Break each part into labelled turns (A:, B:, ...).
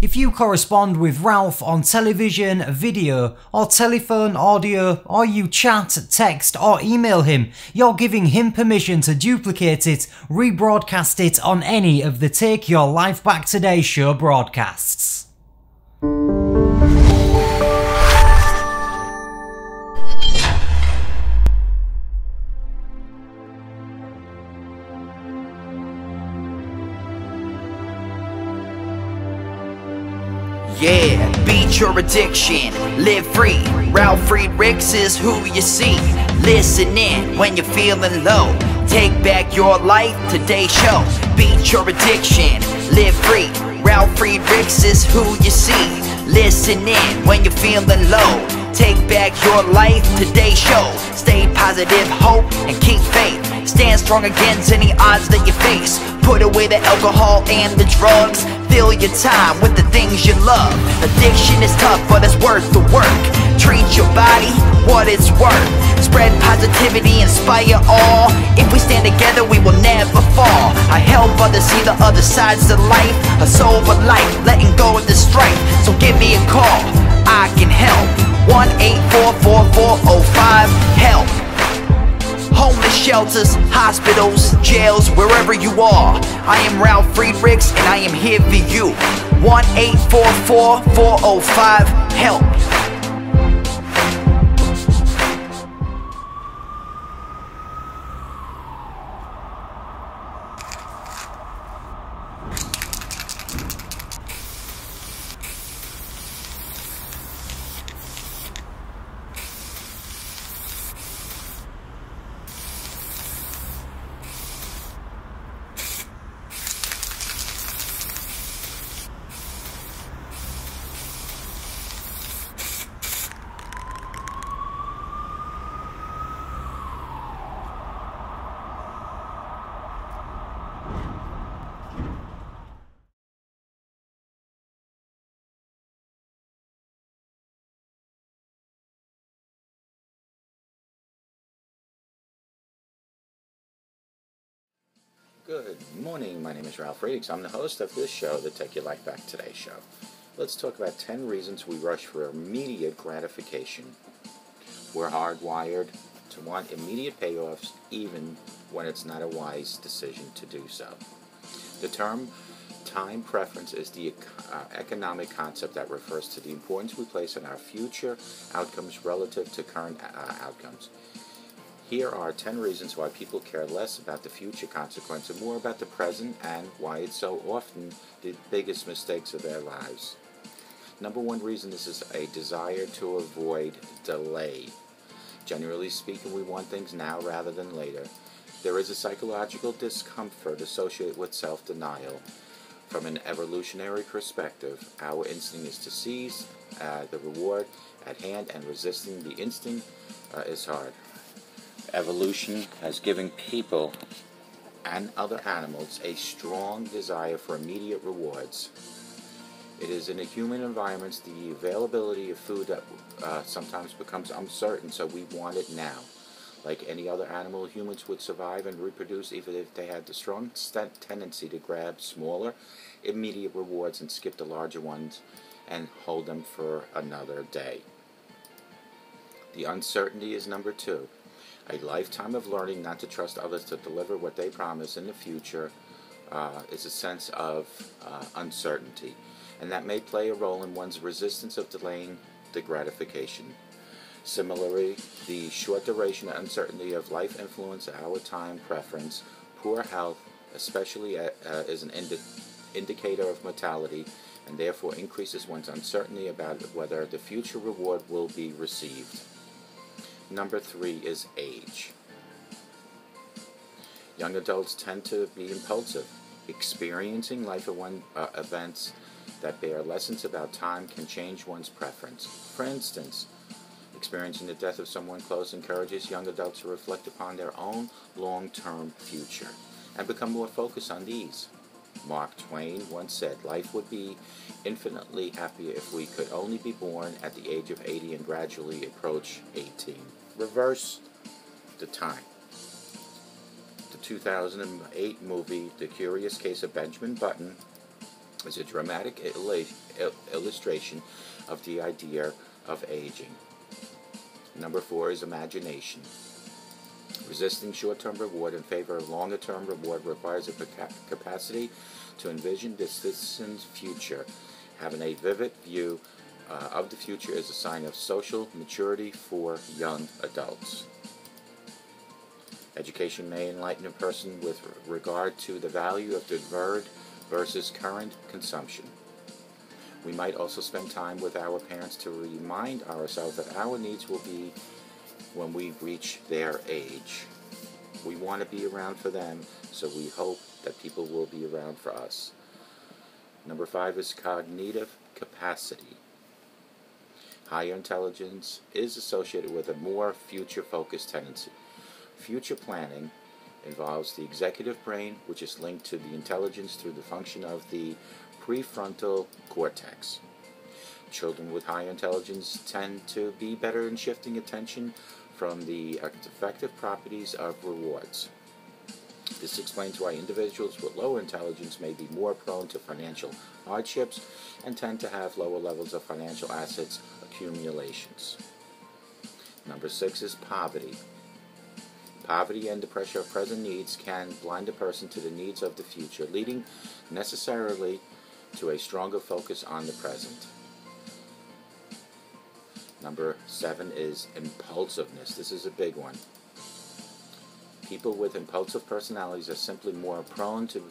A: If you correspond with Ralf on television, video, or telephone, audio, or you chat, text, or email him, you're giving him permission to duplicate it, rebroadcast it on any of the Take Your Life Back Today show broadcasts.
B: Yeah, beat your addiction, live free. Ralf Friedrichs is who you see. Listen in when you're feeling low. Take back your life, today's show. Beat your addiction, live free. Ralf Friedrichs is who you see. Listen in when you're feeling low. Take back your life, today's show. Stay positive, hope, and keep faith. Stand strong against any odds that you face. Put away the alcohol and the drugs. Fill your time with the things you love. Addiction is tough, but it's worth the work. Treat your body what it's worth. Spread positivity, inspire all. If we stand together, we will never fall. I help others see the other sides of life. A sober life, letting go of the strife. So give me a call, I can help. 1-844-4405-HELP. Homeless shelters, hospitals, jails, wherever you are. I am Ralf Friedrichs and I am here for you. 1-844-405-HELP.
C: Good morning, my name is Ralf Friedrichs. I'm the host of this show, the Take Your Life Back Today show. Let's talk about 10 reasons we rush for immediate gratification. We're hardwired to want immediate payoffs even when it's not a wise decision to do so. The term time preference is the economic concept that refers to the importance we place on our future outcomes relative to current outcomes. Here are 10 reasons why people care less about the future consequence and more about the present, and why it's so often the biggest mistakes of their lives. Number one reason is a desire to avoid delay. Generally speaking, we want things now rather than later. There is a psychological discomfort associated with self-denial. From an evolutionary perspective, our instinct is to seize the reward at hand, and resisting the instinct is hard. Evolution has given people and other animals a strong desire for immediate rewards. It is in a human environment the availability of food that sometimes becomes uncertain, so we want it now. Like any other animal, humans would survive and reproduce even if they had the strong tendency to grab smaller, immediate rewards and skip the larger ones and hold them for another day. The uncertainty is number two. A lifetime of learning not to trust others to deliver what they promise in the future is a sense of uncertainty, and that may play a role in one's resistance of delaying the gratification. Similarly, the short duration and uncertainty of life influence our time preference. Poor health, especially, is an indicator of mortality, and therefore increases one's uncertainty about whether the future reward will be received. Number three is age. Young adults tend to be impulsive. Experiencing life events that bear lessons about time can change one's preference. For instance, experiencing the death of someone close encourages young adults to reflect upon their own long-term future and become more focused on these. Mark Twain once said, "Life would be infinitely happier if we could only be born at the age of 80 and gradually approach 18. Reverse the time. The 2008 movie, The Curious Case of Benjamin Button, is a dramatic illustration of the idea of aging. Number 4 is imagination. Resisting short-term reward in favor of longer-term reward requires a capacity to envision the distant future. Having a vivid view of the future is a sign of social maturity for young adults. Education may enlighten a person with regard to the value of deferred versus current consumption. We might also spend time with our parents to remind ourselves that our needs will be when we reach their age. We want to be around for them, so we hope that people will be around for us. Number 5 is cognitive capacity. Higher intelligence is associated with a more future-focused tendency. Future planning involves the executive brain, which is linked to the intelligence through the function of the prefrontal cortex. Children with higher intelligence tend to be better in shifting attention from the effective properties of rewards. This explains why individuals with lower intelligence may be more prone to financial hardships and tend to have lower levels of financial assets accumulations. Number 6 is poverty. Poverty and the pressure of present needs can blind a person to the needs of the future, leading necessarily to a stronger focus on the present. Number 7 is impulsiveness. This is a big one. People with impulsive personalities are simply more prone to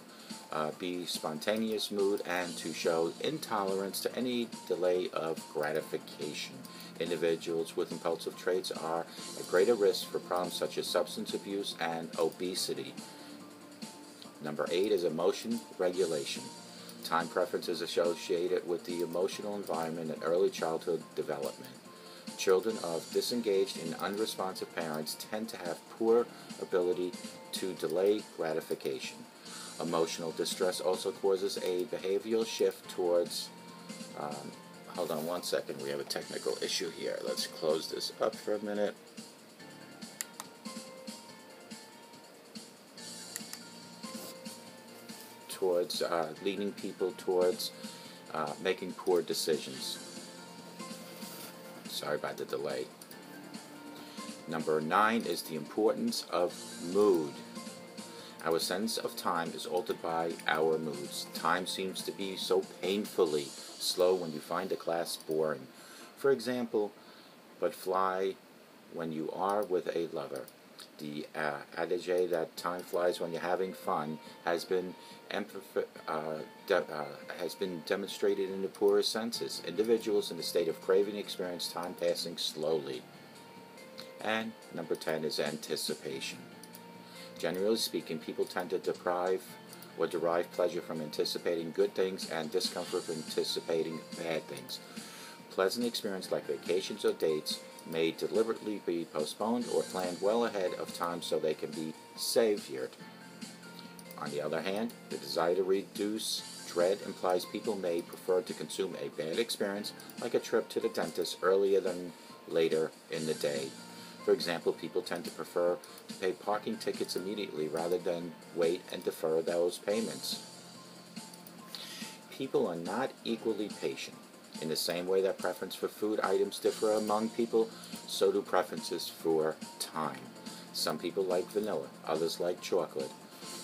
C: be spontaneous mood and to show intolerance to any delay of gratification. Individuals with impulsive traits are at greater risk for problems such as substance abuse and obesity. Number 8 is emotion regulation. Time preference is associated with the emotional environment and early childhood development. Children of disengaged and unresponsive parents tend to have poor ability to delay gratification. Emotional distress also causes a behavioral shift towards hold on one second, we have a technical issue here. Let's close this up for a minute. Towards leading people towards making poor decisions. Sorry about the delay. Number 9 is the importance of mood. Our sense of time is altered by our moods. Time seems to be so painfully slow when you find a class boring. For example, but fly when you are with a lover. The adage that time flies when you're having fun has been demonstrated in the poorest senses. Individuals in a state of craving experience time passing slowly. And number 10 is anticipation. Generally speaking, people tend to derive pleasure from anticipating good things and discomfort from anticipating bad things. Pleasant experiences like vacations or dates may deliberately be postponed or planned well ahead of time so they can be savored. On the other hand, the desire to reduce dread implies people may prefer to consume a bad experience, like a trip to the dentist, earlier than later in the day. For example, people tend to prefer to pay parking tickets immediately rather than wait and defer those payments. People are not equally patient. In the same way that preference for food items differ among people, so do preferences for time. Some people like vanilla, others like chocolate.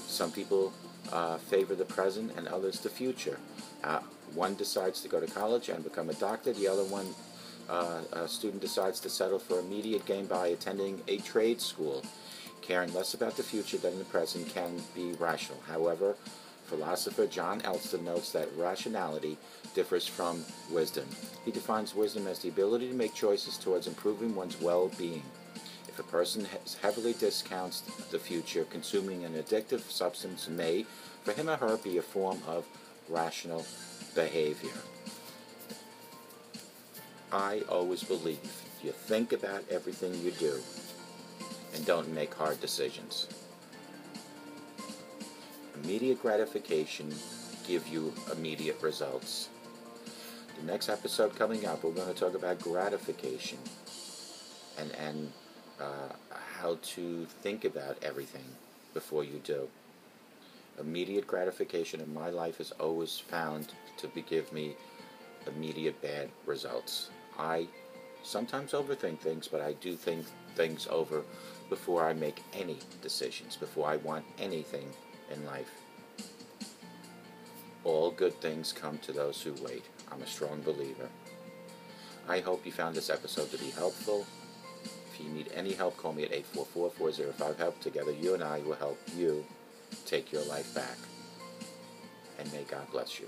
C: Some people favor the present and others the future. One decides to go to college and become a doctor, the other one a student decides to settle for immediate gain by attending a trade school. Caring less about the future than the present can be rational. However, philosopher John Elston notes that rationality differs from wisdom. He defines wisdom as the ability to make choices towards improving one's well-being. If a person heavily discounts the future, consuming an addictive substance may, for him or her, be a form of rational behavior. I always believe you think about everything you do and don't make hard decisions. Immediate gratification gives you immediate results. The next episode coming up, we're going to talk about gratification and how to think about everything before you do. Immediate gratification in my life has always found to give me immediate bad results. I sometimes overthink things, but I do think things over before I make any decisions, before I want anything in life. All good things come to those who wait. I'm a strong believer. I hope you found this episode to be helpful. If you need any help, call me at 844-405-HELP. Together, you and I will help you take your life back. And may God bless you.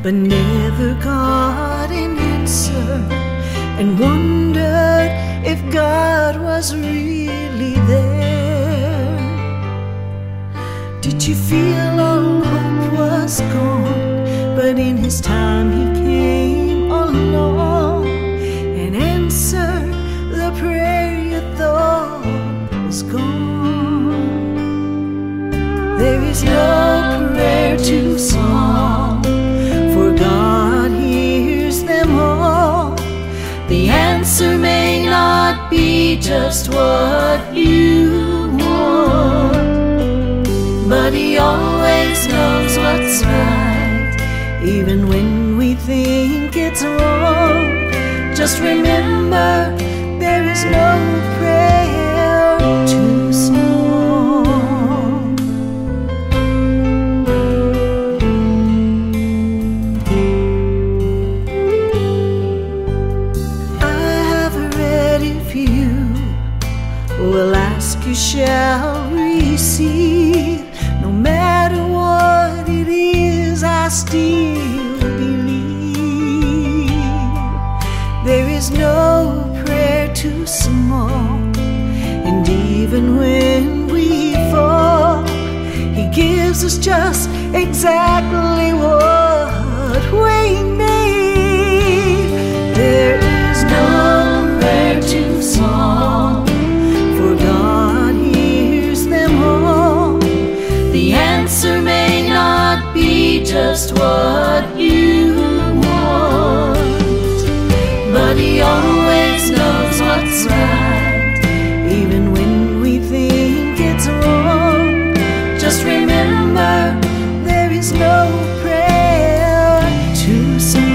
D: but never got an answer, and wondered if God was really there. Did you feel all hope was gone, but in His time He came along and answered the prayer you thought was gone? There is no prayer too small, for God hears them all. The answer may not be just what you want, but He always knows what's right, even when we think it's wrong. Just remember, there is no prayer too small. Will ask, you shall receive. No matter what it is, I still believe. There is no prayer too small, and even when we fall, He gives us just exactly what we need. There is no prayer too small, God hears them all. The answer may not be just what you want, but He always knows what's right, even when we think it's wrong. Just remember, there is no prayer too small.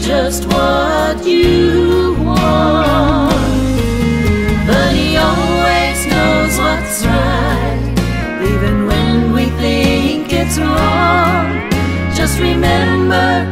D: Just what you want, but He always knows what's right, even when we think it's wrong. Just remember,